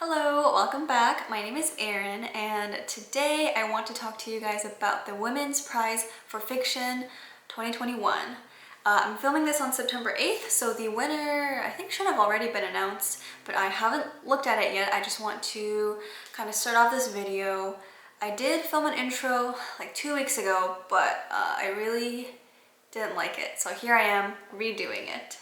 Hello, welcome back. My name is Erin, and today I want to talk to you guys about the Women's Prize for Fiction 2021. I'm filming this on September 8th, so the winner I think should have already been announced, but I haven't looked at it yet. I just want to kind of start off this video. I did film an intro like 2 weeks ago, but I really didn't like it, so here I am redoing it.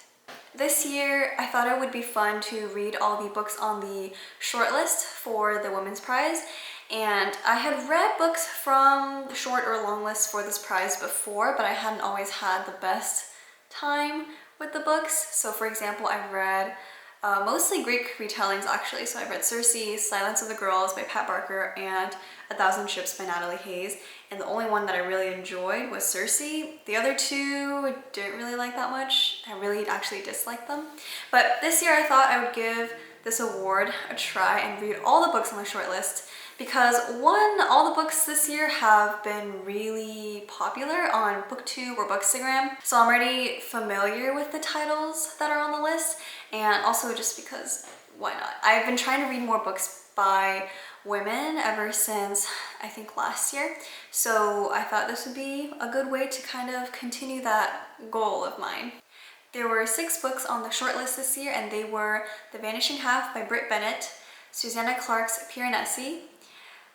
This year, I thought it would be fun to read all the books on the shortlist for the Women's Prize, and I had read books from the short or long list for this prize before, but I hadn't always had the best time with the books. So for example, I've read mostly Greek retellings actually. So I read Circe, Silence of the Girls by Pat Barker, and A Thousand Ships by Natalie Hayes. And the only one that I really enjoyed was Circe. The other two I didn't really like that much. I really actually disliked them. But this year I thought I would give this award a try and read all the books on the shortlist because one, all the books this year have been really popular on BookTube or Bookstagram. So I'm already familiar with the titles that are on the list, and also just because why not? I've been trying to read more books by women ever since I think last year, so I thought this would be a good way to kind of continue that goal of mine. There were 6 books on the shortlist this year, and they were The Vanishing Half by Bennett, Susanna Clarke's Piranesi,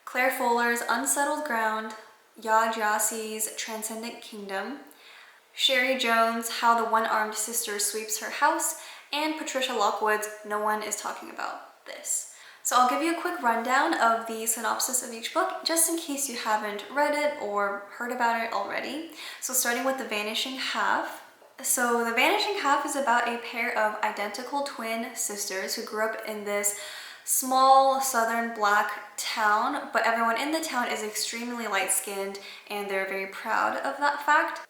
Claire Fuller's Unsettled Ground, Gyasi's Transcendent Kingdom, Cherie Jones' How the One-Armed Sister Sweeps Her House, and Patricia Lockwood's No One Is Talking About This. So I'll give you a quick rundown of the synopsis of each book, just in case you haven't read it or heard about it already. So starting with The Vanishing Half. So The Vanishing Half is about a pair of identical twin sisters who grew up in this small southern black town, but everyone in the town is extremely light-skinned and they're very proud of that fact.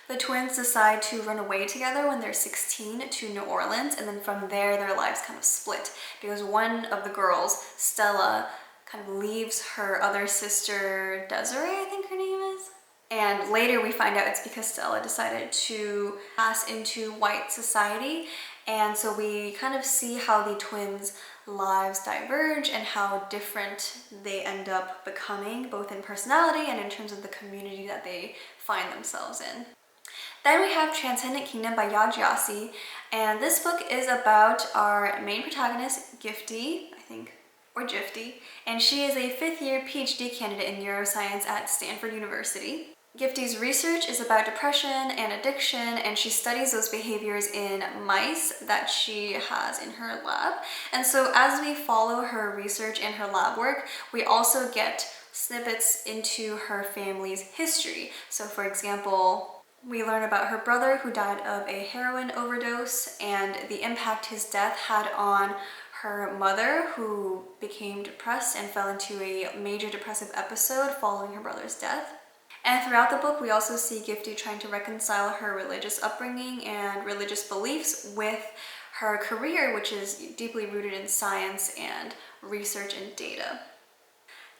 The twins decide to run away together when they're 16 to New Orleans, and then from there their lives kind of split because one of the girls, Stella, kind of leaves her other sister, Desiree, I think her name is. And later we find out it's because Stella decided to pass into white society, and so we kind of see how the twins' lives diverge and how different they end up becoming, both in personality and in terms of the community that they find themselves in. Then we have Transcendent Kingdom by Gyasi, and this book is about our main protagonist, Gifty, I think, or Gifty, and she is a 5th-year PhD candidate in neuroscience at Stanford University. Gifty's research is about depression and addiction, and she studies those behaviors in mice that she has in her lab. And so as we follow her research and her lab work, we also get snippets into her family's history. So for example, we learn about her brother who died of a heroin overdose and the impact his death had on her mother, who became depressed and fell into a major depressive episode following her brother's death. And throughout the book, we also see Gifty trying to reconcile her religious upbringing and religious beliefs with her career, which is deeply rooted in science and research and data.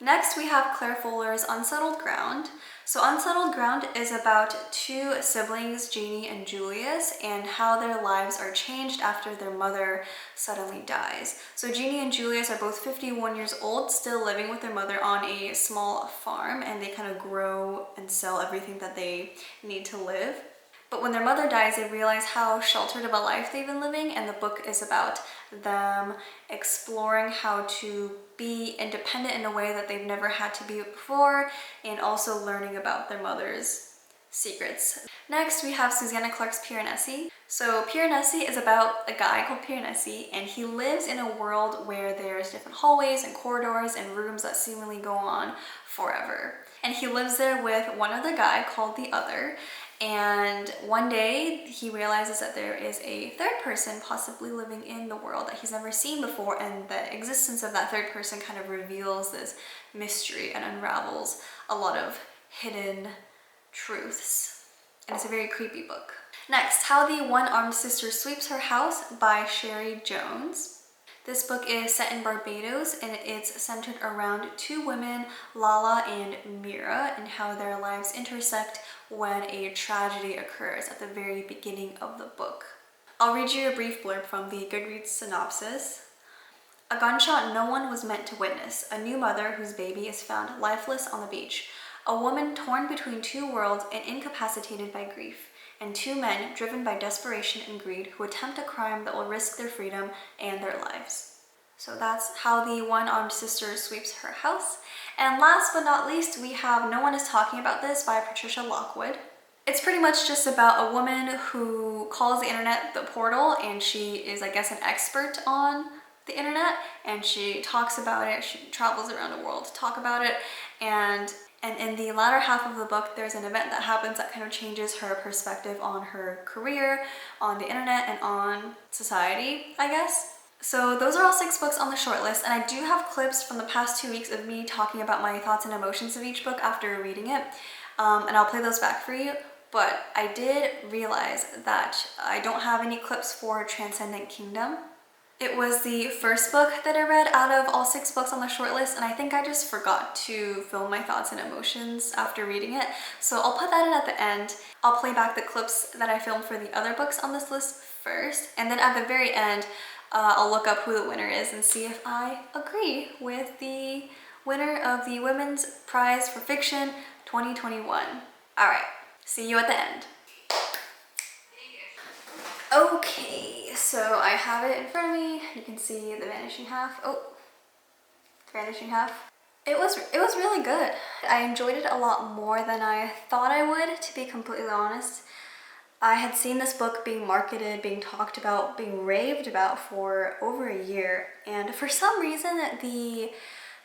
Next, we have Claire Fuller's Unsettled Ground. So Unsettled Ground is about 2 siblings, Jeannie and Julius, and how their lives are changed after their mother suddenly dies. So Jeannie and Julius are both 51 years old, still living with their mother on a small farm, and they kind of grow and sell everything that they need to live. But when their mother dies, they realize how sheltered of a life they've been living, and the book is about them exploring how to be independent in a way that they've never had to be before, and also learning about their mother's secrets. Next, we have Susanna Clarke's Piranesi. So Piranesi is about a guy called Piranesi, and he lives in a world where there's different hallways and corridors and rooms that seemingly go on forever. And he lives there with one other guy called the Other, and one day he realizes that there is a third person possibly living in the world that he's never seen before, and the existence of that third person kind of reveals this mystery and unravels a lot of hidden truths. And it's a very creepy book. Next, How the One-Armed Sister Sweeps Her House by Cherie Jones. This book is set in Barbados, and it's centered around 2 women, Lala and Mira, and how their lives intersect when a tragedy occurs at the very beginning of the book. I'll read you a brief blurb from the Goodreads synopsis. A gunshot no one was meant to witness, a new mother whose baby is found lifeless on the beach, a woman torn between two worlds and incapacitated by grief, and two men driven by desperation and greed who attempt a crime that will risk their freedom and their lives. So that's how the one-armed sister sweeps her house. And last but not least, we have No One Is Talking About This by Patricia Lockwood. It's pretty much just about a woman who calls the internet the portal, and she is, I guess, an expert on the internet, and she talks about it. She travels around the world to talk about it, and in the latter half of the book, there's an event that happens that kind of changes her perspective on her career, on the internet, and on society, I guess. So those are all 6 books on the shortlist, and I do have clips from the past 2 weeks of me talking about my thoughts and emotions of each book after reading it, and I'll play those back for you. But I did realize that I don't have any clips for Transcendent Kingdom. It was the first book that I read out of all 6 books on the shortlist, and I think I just forgot to film my thoughts and emotions after reading it. So I'll put that in at the end. I'll play back the clips that I filmed for the other books on this list first, and then at the very end, I'll look up who the winner is and see if I agree with the winner of the Women's Prize for Fiction 2021. All right, see you at the end. Okay, so I have it in front of me. You can see the Vanishing Half. Oh, Vanishing Half. It was really good. I enjoyed it a lot more than I thought I would, to be completely honest. I had seen this book being marketed, being talked about, being raved about for over a year, and for some reason the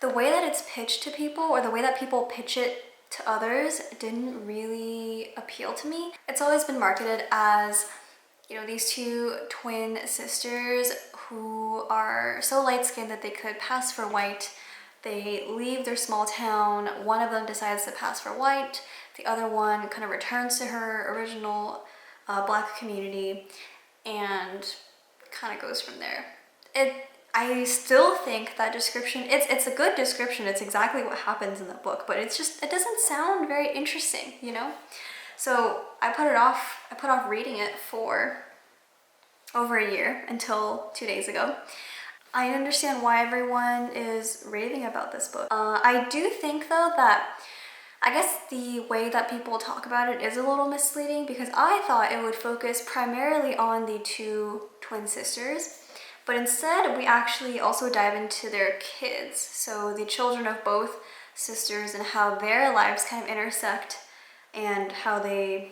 way that it's pitched to people, or the way that people pitch it to others, didn't really appeal to me. It's always been marketed as, you know, these 2 twin sisters who are so light-skinned that they could pass for white. They leave their small town, one of them decides to pass for white, the other one kind of returns to her original Black community and kind of goes from there. I still think that description, it's a good description, it's exactly what happens in the book, but it doesn't sound very interesting, you know? So I put off reading it for over a year until 2 days ago. I understand why everyone is raving about this book. I do think though that, I guess the way that people talk about it is a little misleading, because I thought it would focus primarily on the 2 twin sisters, but instead we actually also dive into their kids, so the children of both sisters and how their lives kind of intersect and how they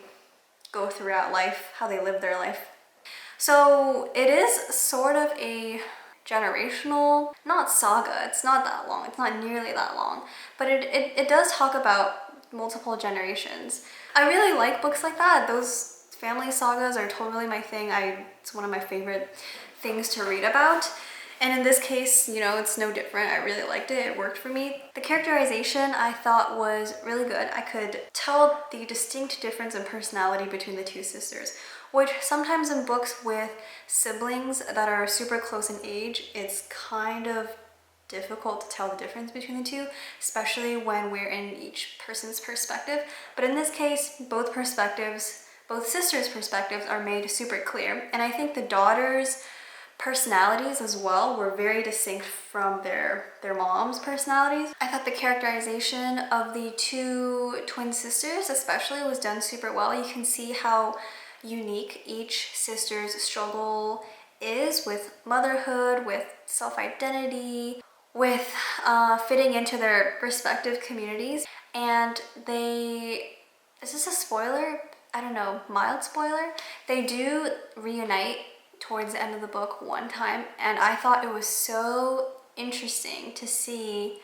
go throughout life, how they live their life. So it is sort of a generational, not saga, it's not that long, it's not nearly that long, but it does talk about multiple generations. I really like books like that. Those family sagas are totally my thing. It's one of my favorite things to read about. And in this case, you know, it's no different. I really liked it. It worked for me. The characterization I thought was really good. I could tell the distinct difference in personality between the 2 sisters, which sometimes in books with siblings that are super close in age, it's kind of difficult to tell the difference between the 2, especially when we're in each person's perspective. But in this case, both sisters' perspectives are made super clear. And I think the daughters' personalities as well were very distinct from their mom's personalities. I thought the characterization of the 2 twin sisters especially was done super well. You can see how unique each sister's struggle is with motherhood, with self-identity, with fitting into their respective communities. And is this a spoiler? I don't know, mild spoiler? They do reunite towards the end of the book one time, and I thought it was so interesting to see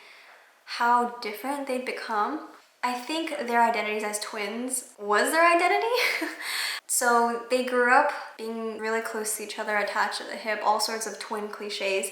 how different they'd become. I think their identities as twins was their identity. So they grew up being really close to each other, attached at the hip, all sorts of twin cliches.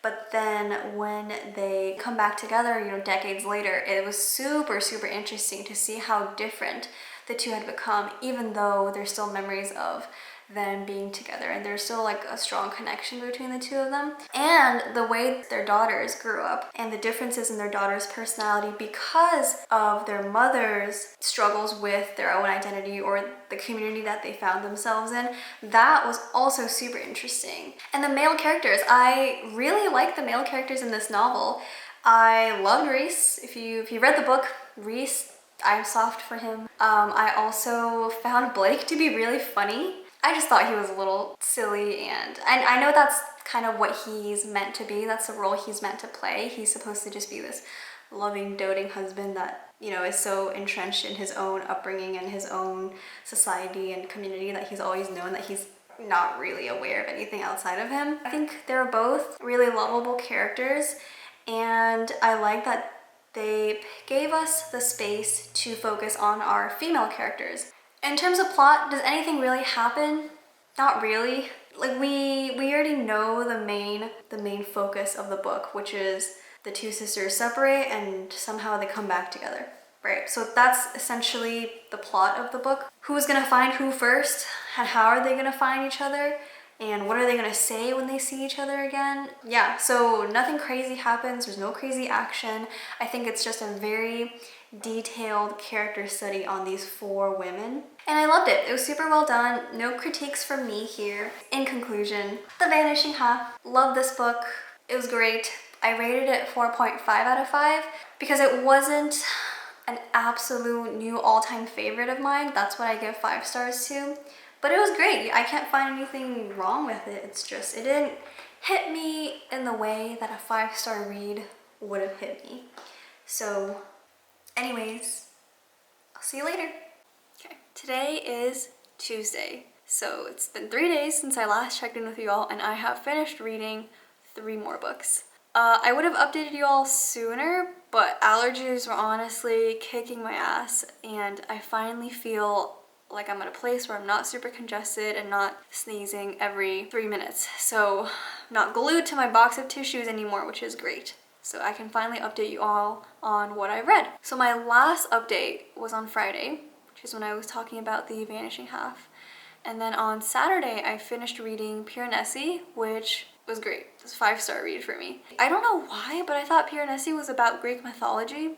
But then when they come back together, you know, decades later, it was super, super interesting to see how different the 2 had become, even though there's still memories of them being together, and there's still like a strong connection between the two of them. And the way their daughters grew up and the differences in their daughters' personality because of their mother's struggles with their own identity or the community that they found themselves in, that was also super interesting. And the male characters, I really like the male characters in this novel. I loved Reese. If you read the book, Reese, I'm soft for him. I also found Blake to be really funny. I just thought he was a little silly, and I know that's kind of what he's meant to be. That's the role he's meant to play. He's supposed to just be this loving, doting husband that, you know, is so entrenched in his own upbringing and his own society and community that he's always known that he's not really aware of anything outside of him. I think they're both really lovable characters, and I like that they gave us the space to focus on our female characters. In terms of plot, does anything really happen? Not really. Like we already know the main focus of the book, which is the two sisters separate and somehow they come back together, right? So that's essentially the plot of the book. Who's gonna find who first, and how are they gonna find each other, and what are they gonna say when they see each other again? Yeah, so nothing crazy happens, there's no crazy action. I think it's just a very detailed character study on these 4 women. And I loved it. It was super well done. No critiques from me here. In conclusion, The Vanishing Half. Love this book. It was great. I rated it 4.5 out of 5 because it wasn't an absolute new all-time favorite of mine. That's what I give 5 stars to. But it was great. I can't find anything wrong with it. It's just, it didn't hit me in the way that a 5-star read would have hit me. So anyways, I'll see you later. Okay, today is Tuesday. So it's been 3 days since I last checked in with you all, and I have finished reading 3 more books. I would have updated you all sooner, but allergies were honestly kicking my ass, and I finally feel like I'm at a place where I'm not super congested and not sneezing every 3 minutes. So I'm not glued to my box of tissues anymore, which is great. So I can finally update you all on what I read. So my last update was on Friday, which is when I was talking about The Vanishing Half. And then on Saturday, I finished reading Piranesi, which was great. It was a 5-star read for me. I don't know why, but I thought Piranesi was about Greek mythology.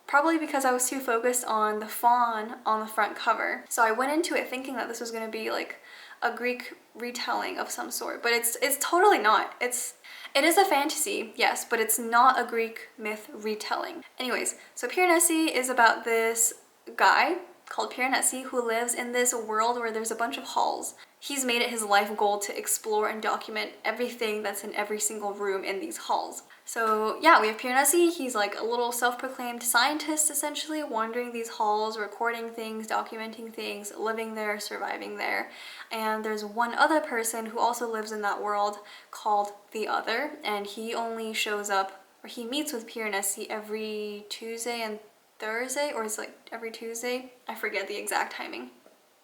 Probably because I was too focused on the faun on the front cover. So I went into it thinking that this was gonna be like a Greek retelling of some sort, but it's totally not. It is a fantasy, yes, but it's not a Greek myth retelling. Anyways, so Piranesi is about this guy called Piranesi who lives in this world where there's a bunch of halls. He's made it his life goal to explore and document everything that's in every single room in these halls. So yeah, we have Piranesi. He's like a little self-proclaimed scientist, essentially, wandering these halls, recording things, documenting things, living there, surviving there. And there's one other person who also lives in that world called the Other, and he only shows up, or he meets with Piranesi every Tuesday and Thursday, or it's like every Tuesday. I forget the exact timing.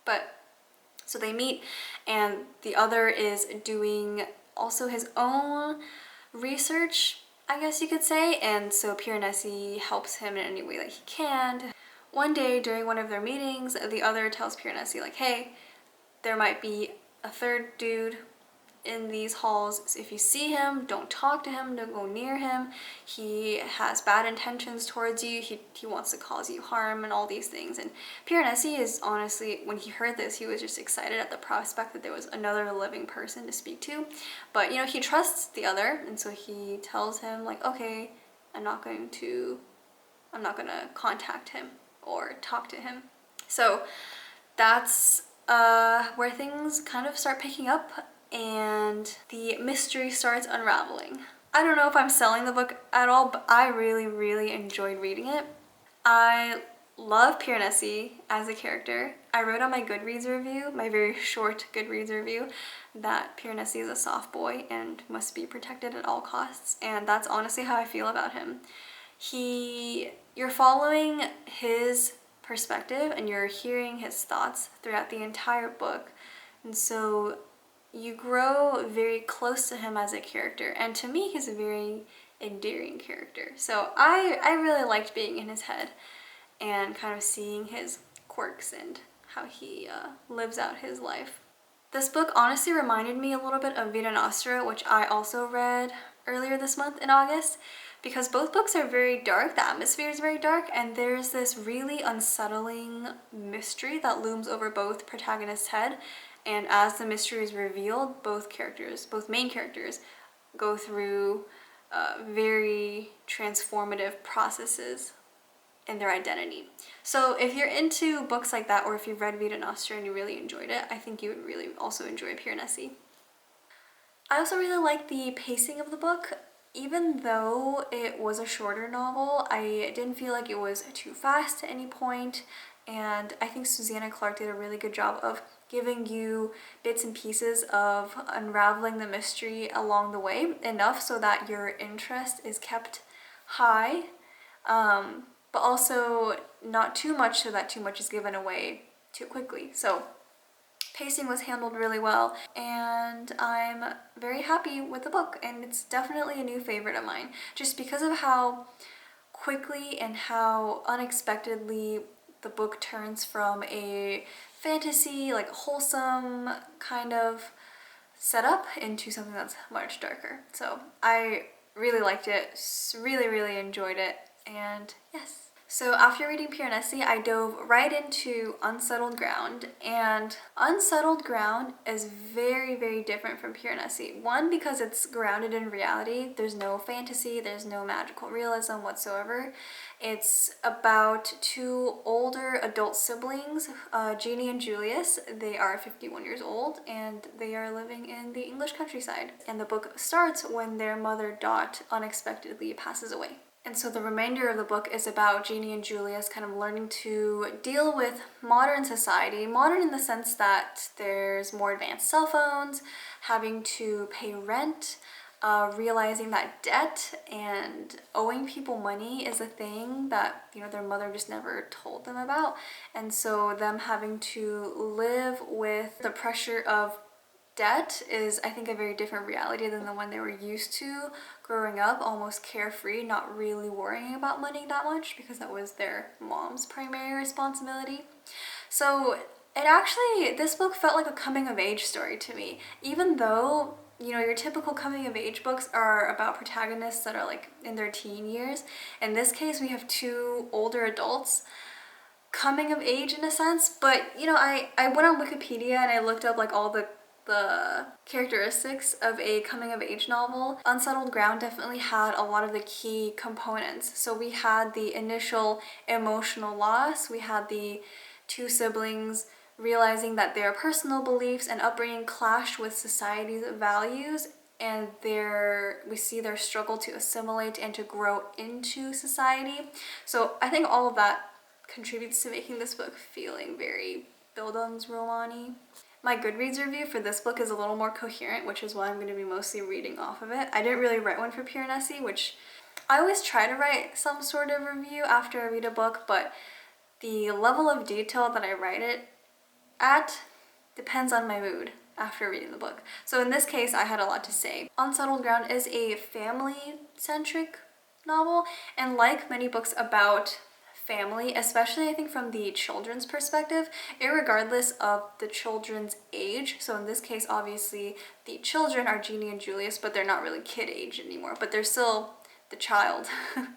But so they meet, and the Other is doing also his own research, I guess you could say, and so Piranesi helps him in any way that he can. One day during one of their meetings, the Other tells Piranesi like, hey, there might be a third dude in these halls. So if you see him, don't talk to him, don't go near him. He has bad intentions towards you. He wants to cause you harm and all these things. And Piranesi is honestly, when he heard this, he was just excited at the prospect that there was another living person to speak to. But, you know, he trusts the Other, and so he tells him like, okay, I'm not gonna contact him or talk to him. So that's where things kind of start picking up and the mystery starts unraveling. I don't know if I'm selling the book at all, but I really, really enjoyed reading it. I love Piranesi as a character. I wrote on my Goodreads review, my very short Goodreads review, that Piranesi is a soft boy and must be protected at all costs, and that's honestly how I feel about him. You're following his perspective and you're hearing his thoughts throughout the entire book, and so you grow very close to him as a character, and to me he's a very endearing character. So I really liked being in his head and kind of seeing his quirks and how he lives out his life. This book honestly reminded me a little bit of Vita Nostra, which I also read earlier this month in August, because both books are very dark. The atmosphere is very dark, and there's this really unsettling mystery that looms over both protagonists' head. And as the mystery is revealed, both main characters, go through very transformative processes in their identity. So if you're into books like that, or if you've read Vita Nostra and you really enjoyed it, I think you would really also enjoy Piranesi. I also really like the pacing of the book. Even though it was a shorter novel, I didn't feel like it was too fast at any point, and I think Susanna Clarke did a really good job of giving you bits and pieces of unraveling the mystery along the way, enough so that your interest is kept high, but also not too much so that too much is given away too quickly. So pacing was handled really well, and I'm very happy with the book, and it's definitely a new favorite of mine, just because of how quickly and how unexpectedly the book turns from a fantasy, like wholesome kind of setup into something that's much darker. So I really liked it, really enjoyed it, and yes. So after reading Piranesi, I dove right into Unsettled Ground, and Unsettled Ground is very different from Piranesi. One, because it's grounded in reality. There's no fantasy, there's no magical realism whatsoever. It's about two older adult siblings, Jeannie and Julius. They are 51 years old, and they are living in the English countryside. And the book starts when their mother, Dot, unexpectedly passes away. And so the remainder of the book is about Jeannie and Julius kind of learning to deal with modern society. Modern in the sense that there's more advanced cell phones, having to pay rent, realizing that debt and owing people money is a thing that, you know, their mother just never told them about. And so them having to live with the pressure of debt is, I think, a very different reality than the one they were used to growing up, almost carefree, not really worrying about money that much because that was their mom's primary responsibility. So this book felt like a coming of age story to me, even though, you know, your typical coming of age books are about protagonists that are like in their teen years. In this case, we have two older adults coming of age in a sense, but you know, I went on Wikipedia and I looked up like all the characteristics of a coming of age novel. Unsettled Ground definitely had a lot of the key components. So we had the initial emotional loss, we had the two siblings realizing that their personal beliefs and upbringing clashed with society's values, and we see their struggle to assimilate and to grow into society. So I think all of that contributes to making this book feeling very Bildungsroman-y. My Goodreads review for this book is a little more coherent, which is why I'm going to be mostly reading off of it. I didn't really write one for Piranesi, which I always try to write some sort of review after I read a book, but the level of detail that I write it at depends on my mood after reading the book. So in this case, I had a lot to say. Unsettled Ground is a family-centric novel, and like many books about family, especially I think from the children's perspective, irregardless of the children's age. So in this case, obviously the children are Jeannie and Julius, but they're not really kid age anymore, but they're still the child,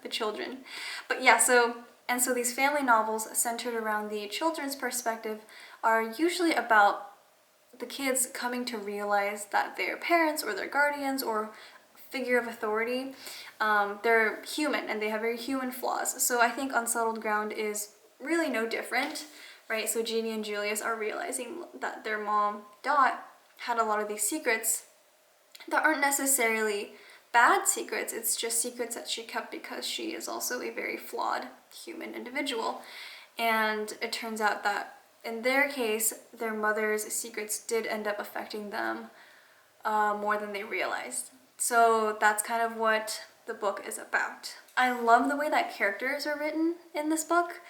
the children. But yeah, so these family novels centered around the children's perspective are usually about the kids coming to realize that their parents or their guardians or figure of authority, they're human and they have very human flaws. So I think Unsettled Ground is really no different, right? So Jeannie and Julius are realizing that their mom, Dot, had a lot of these secrets that aren't necessarily bad secrets. It's just secrets that she kept because she is also a very flawed human individual. And it turns out that in their case, their mother's secrets did end up affecting them more than they realized. So that's kind of what the book is about. I love the way that characters are written in this book.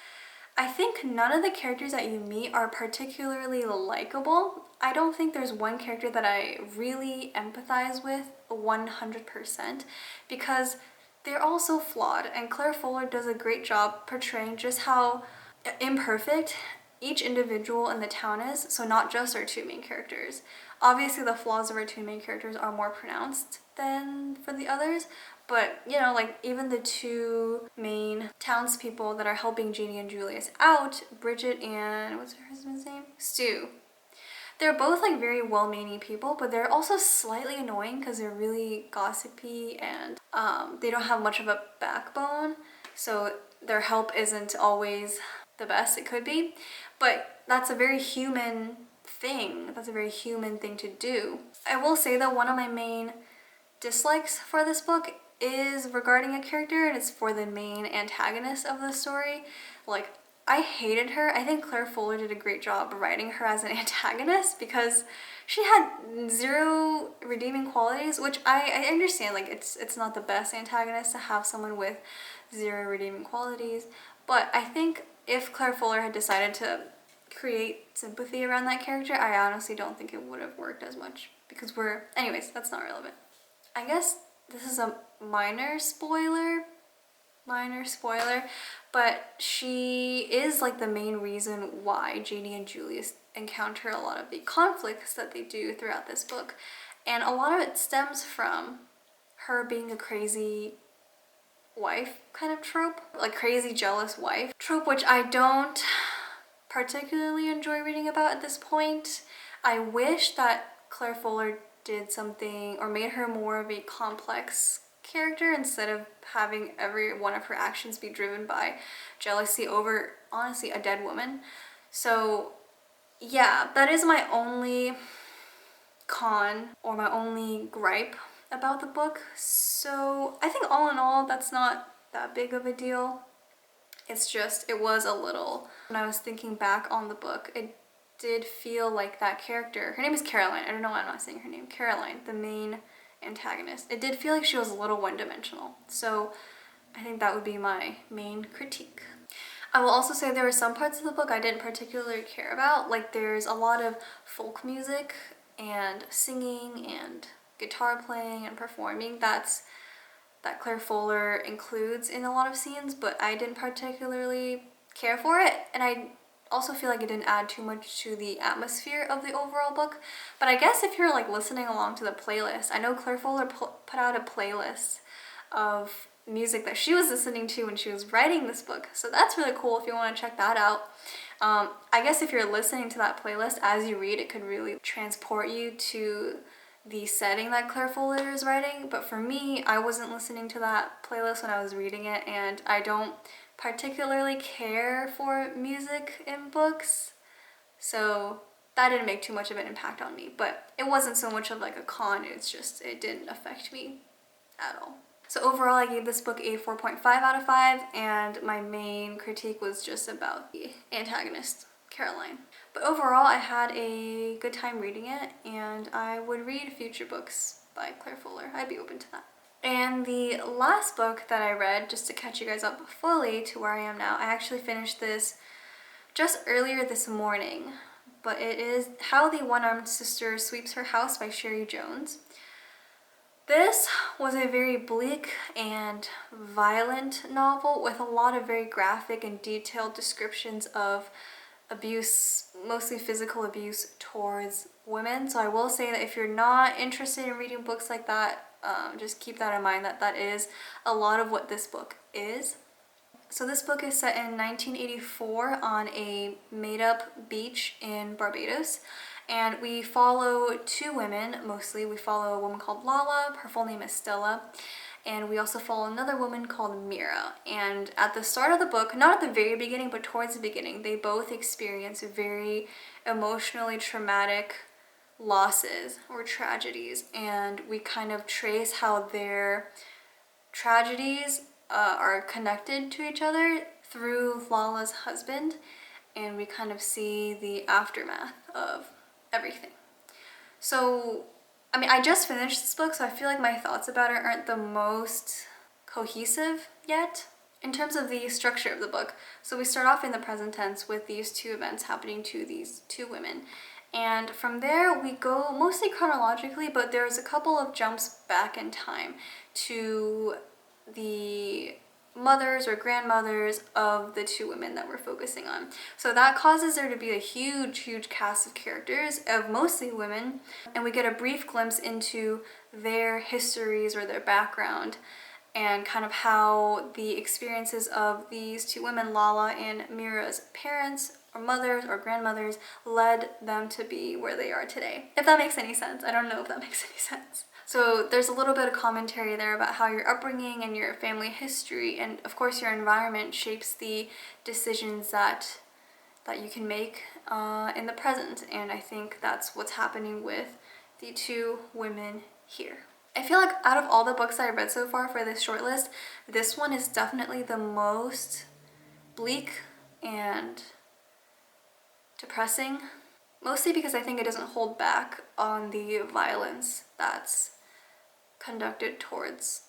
I think none of the characters that you meet are particularly likable. I don't think there's one character that I really empathize with 100% because they're all so flawed, and Claire Fuller does a great job portraying just how imperfect each individual in the town is, so not just our two main characters. Obviously the flaws of our two main characters are more pronounced than for the others, but you know, like even the two main townspeople that are helping Jeannie and Julius out, Bridget and what's her husband's name? Stu. They're both like very well-meaning people, but they're also slightly annoying because they're really gossipy and they don't have much of a backbone, so their help isn't always the best it could be. But that's a very human thing. That's a very human thing to do. I will say though, one of my main dislikes for this book is regarding a character, and it's for the main antagonist of the story. Like, I hated her. I think Claire Fuller did a great job writing her as an antagonist because she had zero redeeming qualities, which I understand, like it's not the best antagonist to have someone with zero redeeming qualities, but I think if Claire Fuller had decided to create sympathy around that character, I honestly don't think it would have worked as much because anyways, that's not relevant. I guess this is a minor spoiler, but she is like the main reason why Jeannie and Julius encounter a lot of the conflicts that they do throughout this book. And a lot of it stems from her being a crazy wife kind of trope, like crazy jealous wife trope, which I don't particularly enjoy reading about at this point. I wish that Claire Fuller did something or made her more of a complex character instead of having every one of her actions be driven by jealousy over, honestly, a dead woman. So yeah, that is my only con or my only gripe about the book. So I think all in all, that's not that big of a deal. It's just, it was a little, when I was thinking back on the book, it did feel like that character, her name is Caroline, I don't know why I'm not saying her name, Caroline, the main antagonist, it did feel like she was a little one-dimensional. So I think that would be my main critique. I will also say there were some parts of the book I didn't particularly care about, like there's a lot of folk music and singing and guitar playing and performing that Claire Fuller includes in a lot of scenes, but I didn't particularly care for it, and I also feel like it didn't add too much to the atmosphere of the overall book. But I guess if you're like listening along to the playlist, I know Claire Fuller put out a playlist of music that she was listening to when she was writing this book, so that's really cool if you want to check that out. I guess if you're listening to that playlist as you read, it could really transport you to the setting that Claire Fuller is writing, but for me, I wasn't listening to that playlist when I was reading it, and I don't particularly care for music in books, so that didn't make too much of an impact on me. But it wasn't so much of like a con, it's just it didn't affect me at all. So overall, I gave this book a 4.5 out of 5, and my main critique was just about the antagonist, Caroline. But overall, I had a good time reading it, and I would read future books by Claire Fuller. I'd be open to that. And the last book that I read, just to catch you guys up fully to where I am now, I actually finished this just earlier this morning, but it is How the One-Armed Sister Sweeps Her House by Cherie Jones. This was a very bleak and violent novel with a lot of very graphic and detailed descriptions of abuse, mostly physical abuse towards women. So I will say that if you're not interested in reading books like that, just keep that in mind, that that is a lot of what this book is. So this book is set in 1984 on a made-up beach in Barbados, and we follow two women mostly. We follow a woman called Lala, her full name is Stella, and we also follow another woman called Mira. And at the start of the book, not at the very beginning, but towards the beginning, they both experience very emotionally traumatic losses or tragedies, and we kind of trace how their tragedies are connected to each other through Lala's husband, and we kind of see the aftermath of everything. So I mean, I just finished this book, so I feel like my thoughts about it aren't the most cohesive yet in terms of the structure of the book. So we start off in the present tense with these two events happening to these two women. And from there, we go mostly chronologically, but there's a couple of jumps back in time to the mothers or grandmothers of the two women that we're focusing on. So that causes there to be a huge cast of characters of mostly women, and we get a brief glimpse into their histories or their background and kind of how the experiences of these two women, Lala and Mira's parents or mothers or grandmothers, led them to be where they are today. If that makes any sense. I don't know if that makes any sense. So there's a little bit of commentary there about how your upbringing and your family history and of course your environment shapes the decisions that you can make in the present. And I think that's what's happening with the two women here. I feel like out of all the books that I read so far for this shortlist, this one is definitely the most bleak and depressing. Mostly because I think it doesn't hold back on the violence that's conducted towards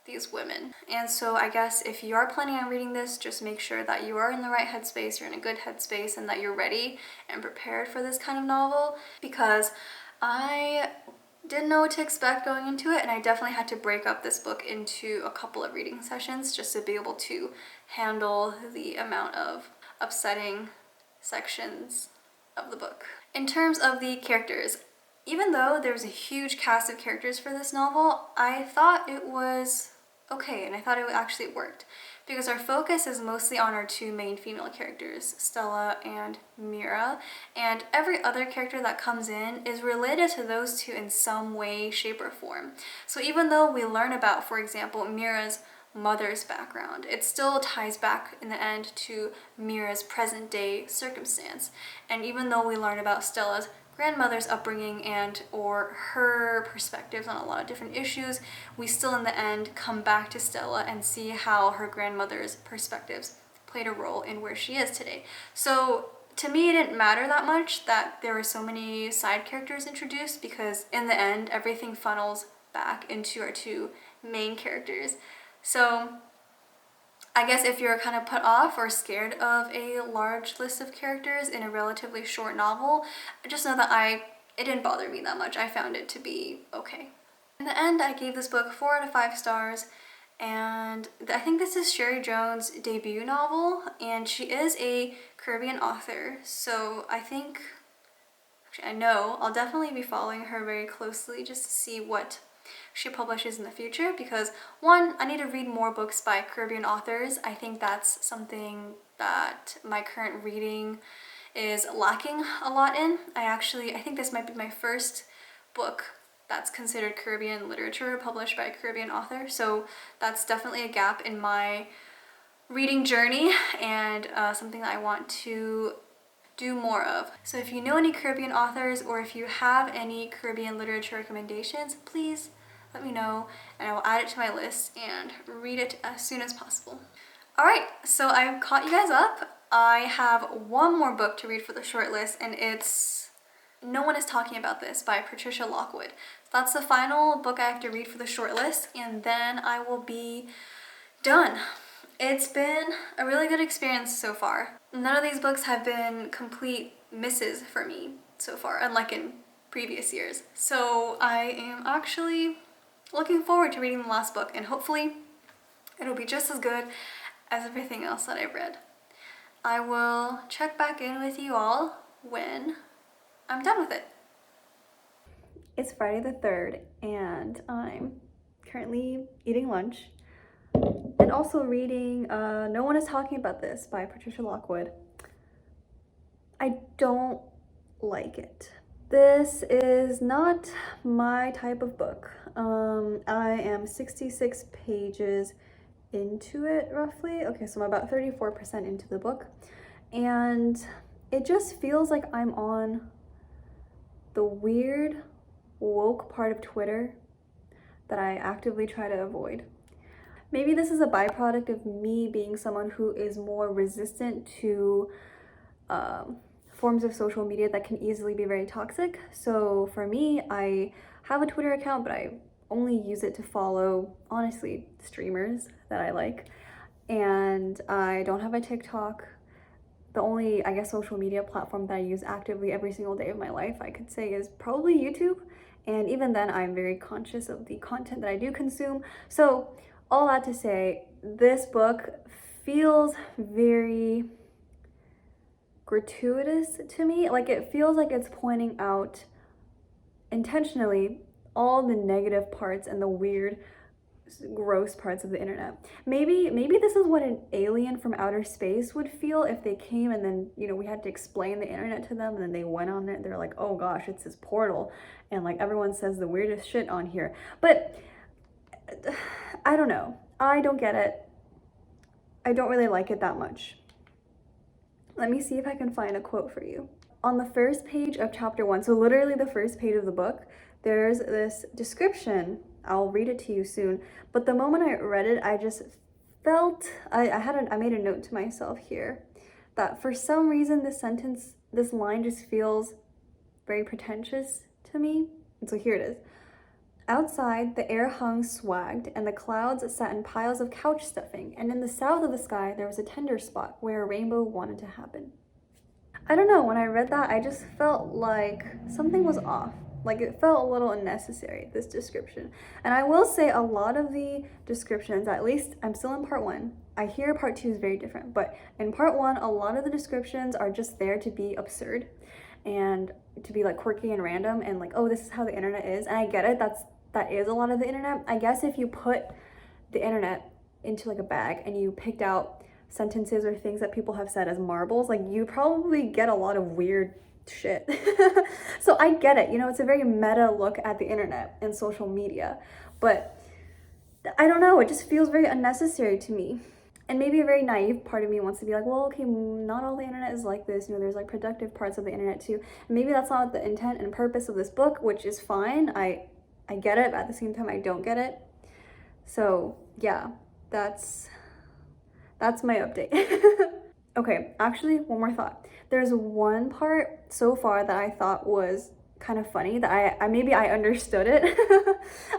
these women. And so I guess if you are planning on reading this, just make sure that you are in the right headspace, you're in a good headspace, and that you're ready and prepared for this kind of novel, because I didn't know what to expect going into it, and I definitely had to break up this book into a couple of reading sessions just to be able to handle the amount of upsetting sections of the book. In terms of the characters, even though there was a huge cast of characters for this novel, I thought it was okay, and I thought it actually worked, because our focus is mostly on our two main female characters, Stella and Mira, and every other character that comes in is related to those two in some way, shape, or form. So even though we learn about, for example, Mira's mother's background, it still ties back in the end to Mira's present day circumstance. And even though we learn about Stella's grandmother's upbringing and or her perspectives on a lot of different issues, we still in the end come back to Stella and see how her grandmother's perspectives played a role in where she is today. So to me, it didn't matter that much that there were so many side characters introduced, because in the end, everything funnels back into our two main characters. So I guess if you're kind of put off or scared of a large list of characters in a relatively short novel, just know that it didn't bother me that much. I found it to be okay. In the end, I gave this book 4 out of 5 stars, and I think this is Cherie Jones' debut novel, and she is a Caribbean author, so I know I'll definitely be following her very closely just to see what she publishes in the future, because one, I need to read more books by Caribbean authors. I think that's something that my current reading is lacking a lot in. I think this might be my first book that's considered Caribbean literature published by a Caribbean author, so that's definitely a gap in my reading journey and something that I want to do more of. So if you know any Caribbean authors, or if you have any Caribbean literature recommendations, please let me know and I will add it to my list and read it as soon as possible. Alright, so I've caught you guys up. I have one more book to read for the shortlist, and it's No One Is Talking About This by Patricia Lockwood. That's the final book I have to read for the shortlist, and then I will be done. It's been a really good experience so far. None of these books have been complete misses for me so far, unlike in previous years. So I am actually looking forward to reading the last book, and hopefully it'll be just as good as everything else that I've read. I will check back in with you all when I'm done with it. It's Friday the 3rd, and I'm currently eating lunch and also reading No One Is Talking About This by Patricia Lockwood. I don't like it. This is not my type of book. I am 66 pages into it, roughly. Okay, so I'm about 34% into the book, and it just feels like I'm on the weird woke part of Twitter that I actively try to avoid. Maybe this is a byproduct of me being someone who is more resistant to forms of social media that can easily be very toxic. So for me, I have a Twitter account, but I only use it to follow, honestly, streamers that I like. And I don't have a TikTok. The only, I guess, social media platform that I use actively every single day of my life, I could say, is probably YouTube. And even then, I'm very conscious of the content that I do consume. So All that to say, this book feels very gratuitous to me. Like, it feels like it's pointing out intentionally all the negative parts and the weird, gross parts of the internet. Maybe this is what an alien from outer space would feel if they came and then, you know, we had to explain the internet to them, and then they went on it, they're like, oh gosh, it's this portal, and like everyone says the weirdest shit on here. But I don't know, I don't get it. I don't really like it that much. Let me see if I can find a quote for you. On the first page of chapter 1, so literally the first page of the book, there's this description. I'll read it to you soon. But the moment I read it, I just felt, I made a note to myself here that for some reason this line just feels very pretentious to me. And so here it is. Outside, the air hung swagged, and the clouds sat in piles of couch stuffing, and in the south of the sky there was a tender spot where a rainbow wanted to happen. I don't know, when I read that, I just felt like something was off. Like, it felt a little unnecessary, this description. And I will say a lot of the descriptions, at least I'm still in part 1. I hear part 2 is very different, but in part 1, a lot of the descriptions are just there to be absurd and to be like quirky and random and like, oh, this is how the internet is. And I get it, that is a lot of the internet. I guess if you put the internet into like a bag and you picked out sentences or things that people have said as marbles, like, you probably get a lot of weird shit. So I get it, you know, it's a very meta look at the internet and social media, but I don't know, it just feels very unnecessary to me. And maybe a very naive part of me wants to be like, well, okay, not all the internet is like this, you know, there's like productive parts of the internet too. And maybe that's not the intent and purpose of this book, which is fine. I get it, but at the same time I don't get it. So yeah, that's my update. Okay, actually, one more thought. There's one part so far that I thought was kind of funny, that I maybe I understood it.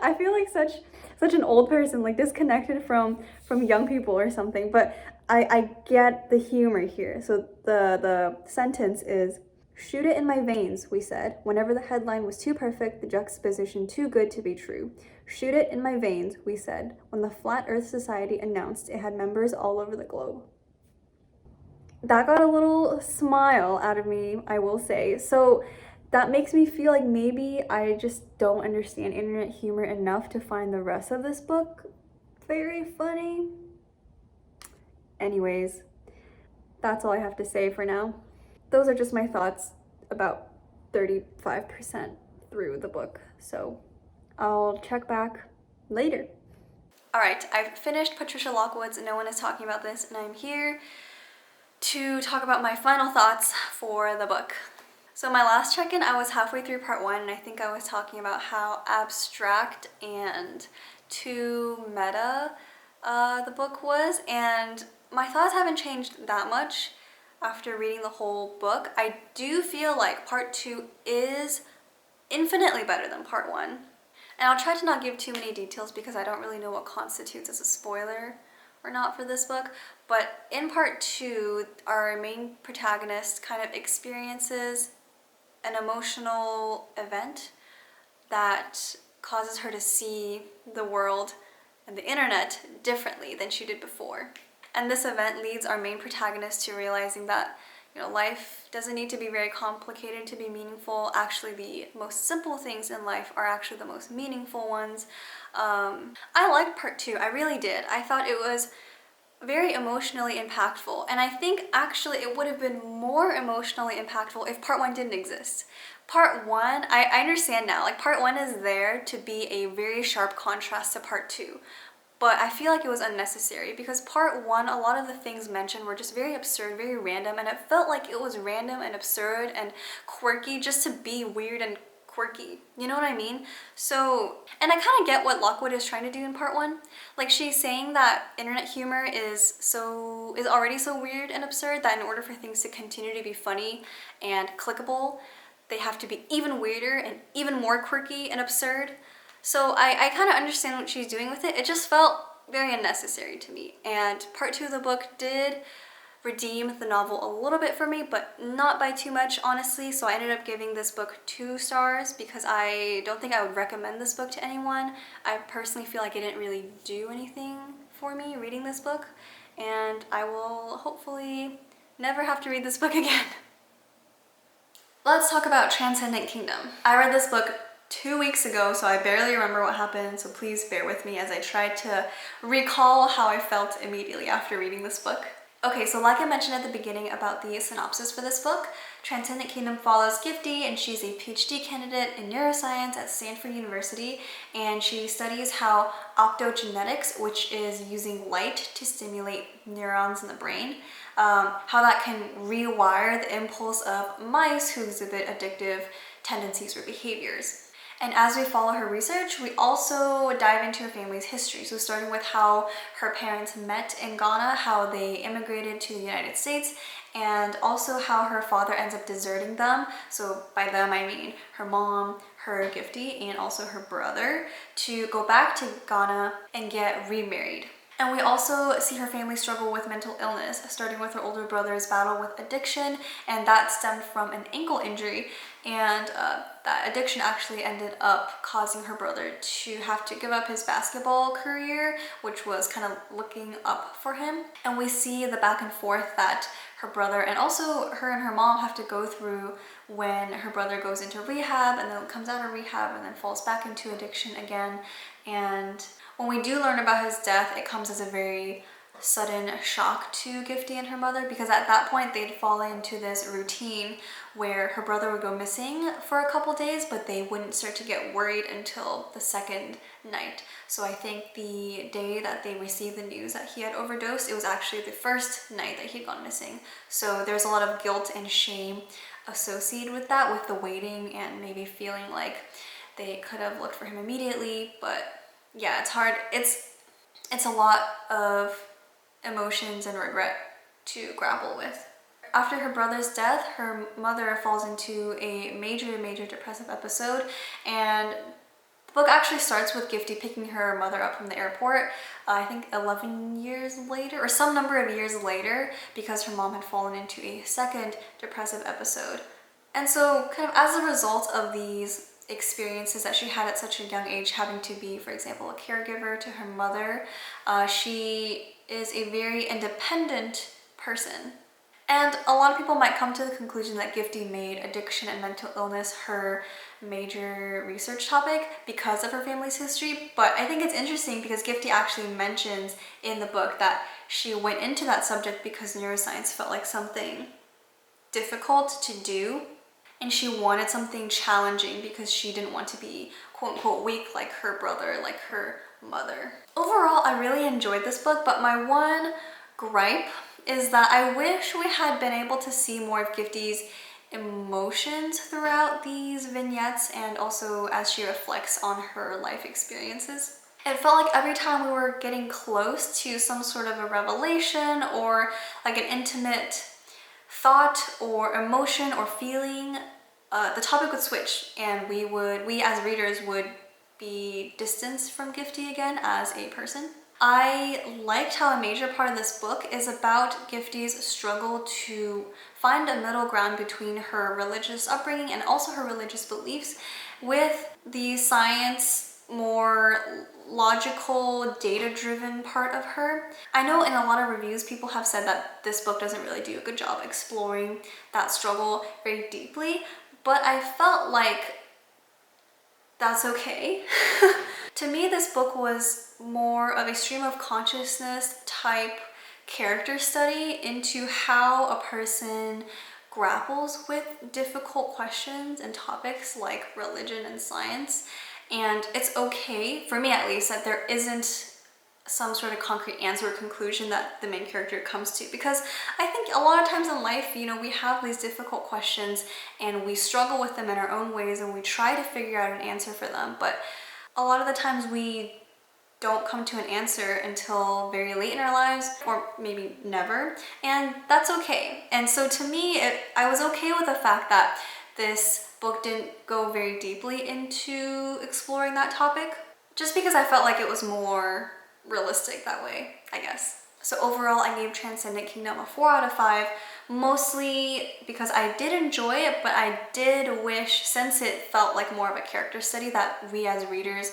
I feel like such an old person, like disconnected from young people or something, but I get the humor here. So the sentence is, shoot it in my veins, we said, whenever the headline was too perfect, the juxtaposition too good to be true. Shoot it in my veins, we said, when the Flat Earth Society announced it had members all over the globe. That got a little smile out of me, I will say. So that makes me feel like maybe I just don't understand internet humor enough to find the rest of this book very funny. Anyways, that's all I have to say for now. Those are just my thoughts about 35% through the book. So I'll check back later. All right, I've finished Patricia Lockwood's No One Is Talking About This, and I'm here to talk about my final thoughts for the book. So my last check-in, I was halfway through part 1, and I think I was talking about how abstract and too meta the book was, and my thoughts haven't changed that much after reading the whole book. I do feel like part 2 is infinitely better than part 1. And I'll try to not give too many details because I don't really know what constitutes as a spoiler or not for this book. But in part 2, our main protagonist kind of experiences an emotional event that causes her to see the world and the internet differently than she did before. And this event leads our main protagonist to realizing that, you know, life doesn't need to be very complicated to be meaningful. Actually, the most simple things in life are actually the most meaningful ones. I liked part 2, I really did. I thought it was very emotionally impactful, and I think actually it would have been more emotionally impactful if part 1 didn't exist. Part 1, I understand now, like part 1 is there to be a very sharp contrast to part 2. But I feel like it was unnecessary because part 1, a lot of the things mentioned were just very absurd, very random, and it felt like it was random and absurd and quirky just to be weird and quirky. You know what I mean? So, and I kind of get what Lockwood is trying to do in part 1. Like, she's saying that internet humor is already so weird and absurd that in order for things to continue to be funny and clickable, they have to be even weirder and even more quirky and absurd. So I kind of understand what she's doing with it. It just felt very unnecessary to me. And part 2 of the book did redeem the novel a little bit for me, but not by too much, honestly. So I ended up giving this book 2 stars because I don't think I would recommend this book to anyone. I personally feel like it didn't really do anything for me reading this book, and I will hopefully never have to read this book again. Let's talk about Transcendent Kingdom. I read this book 2 weeks ago, so I barely remember what happened, so please bear with me as I try to recall how I felt immediately after reading this book. Okay, so like I mentioned at the beginning about the synopsis for this book, Transcendent Kingdom follows Gifty, and she's a PhD candidate in neuroscience at Stanford University, and she studies how optogenetics, which is using light to stimulate neurons in the brain, how that can rewire the impulse of mice who exhibit addictive tendencies or behaviors. And as we follow her research, we also dive into her family's history. So starting with how her parents met in Ghana, how they immigrated to the United States, and also how her father ends up deserting them. So by them, I mean her mom, her Gifty, and also her brother, to go back to Ghana and get remarried. And we also see her family struggle with mental illness, starting with her older brother's battle with addiction, and that stemmed from an ankle injury. And that addiction actually ended up causing her brother to have to give up his basketball career, which was kind of looking up for him. And we see the back and forth that her brother and also her and her mom have to go through when her brother goes into rehab and then comes out of rehab and then falls back into addiction again. And when we do learn about his death, it comes as a very sudden shock to Gifty and her mother, because at that point they'd fallen into this routine where her brother would go missing for a couple days, but they wouldn't start to get worried until the second night. So I think the day that they received the news that he had overdosed, it was actually the first night that he'd gone missing. So there's a lot of guilt and shame associated with that, with the waiting and maybe feeling like they could have looked for him immediately. But yeah, it's hard. It's a lot of emotions and regret to grapple with. After her brother's death, her mother falls into a major depressive episode, and the book actually starts with Gifty picking her mother up from the airport, I think 11 years later, or some number of years later, because her mom had fallen into a second depressive episode. And so kind of as a result of these experiences that she had at such a young age, having to be, for example, a caregiver to her mother, she is a very independent person. And a lot of people might come to the conclusion that Gifty made addiction and mental illness her major research topic because of her family's history, but I think it's interesting because Gifty actually mentions in the book that she went into that subject because neuroscience felt like something difficult to do, and she wanted something challenging because she didn't want to be quote-unquote weak like her brother, like her mother. Overall, I really enjoyed this book, but my one gripe is that I wish we had been able to see more of Gifty's emotions throughout these vignettes, and also as she reflects on her life experiences. It felt like every time we were getting close to some sort of a revelation or like an intimate thought or emotion or feeling, the topic would switch, and we as readers would be distanced from Gifty again as a person. I liked how a major part of this book is about Gifty's struggle to find a middle ground between her religious upbringing and also her religious beliefs with the science, more logical, data-driven part of her. I know in a lot of reviews people have said that this book doesn't really do a good job exploring that struggle very deeply, but I felt like that's okay. To me, this book was more of a stream of consciousness type character study into how a person grapples with difficult questions and topics like religion and science. And it's okay, for me at least, that there isn't some sort of concrete answer or conclusion that the main character comes to, because I think a lot of times in life, you know, we have these difficult questions and we struggle with them in our own ways and we try to figure out an answer for them, but a lot of the times we don't come to an answer until very late in our lives, or maybe never, and that's okay. And so to me, I was okay with the fact that this book didn't go very deeply into exploring that topic, just because I felt like it was more realistic that way, I guess. So overall, I gave Transcendent Kingdom a 4 out of 5, mostly because I did enjoy it, but I did wish, since it felt like more of a character study, that we as readers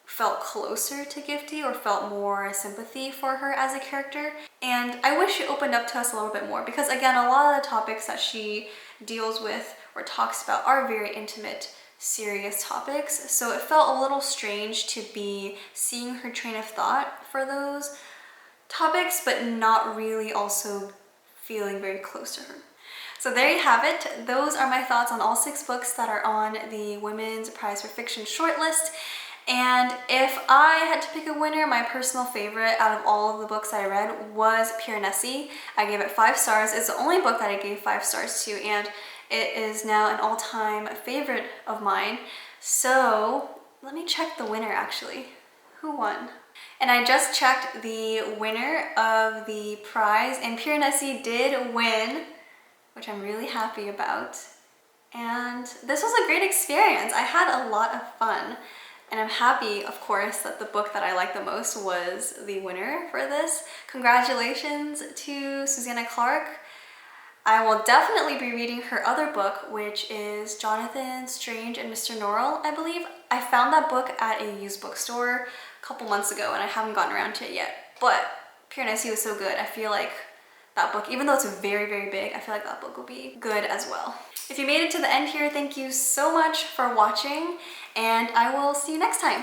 felt closer to Gifty or felt more sympathy for her as a character. And I wish she opened up to us a little bit more because, again, a lot of the topics that she deals with or talks about are very intimate, serious topics. So it felt a little strange to be seeing her train of thought for those topics, but not really also feeling very close to her. So there you have it. Those are my thoughts on all 6 books that are on the Women's Prize for Fiction shortlist. And if I had to pick a winner, my personal favorite out of all of the books I read was Piranesi. I gave it 5 stars. It's the only book that I gave 5 stars to, and it is now an all-time favorite of mine. So let me check the winner actually. Who won? And I just checked the winner of the prize, and Piranesi did win, which I'm really happy about. And this was a great experience. I had a lot of fun. And I'm happy, of course, that the book that I liked the most was the winner for this. Congratulations to Susanna Clarke. I will definitely be reading her other book, which is Jonathan Strange and Mr. Norrell, I believe. I found that book at a used bookstore a couple months ago and I haven't gotten around to it yet. But Piranesi was so good. I feel like that book, even though it's very, very big, I feel like that book will be good as well. If you made it to the end here, thank you so much for watching, and I will see you next time.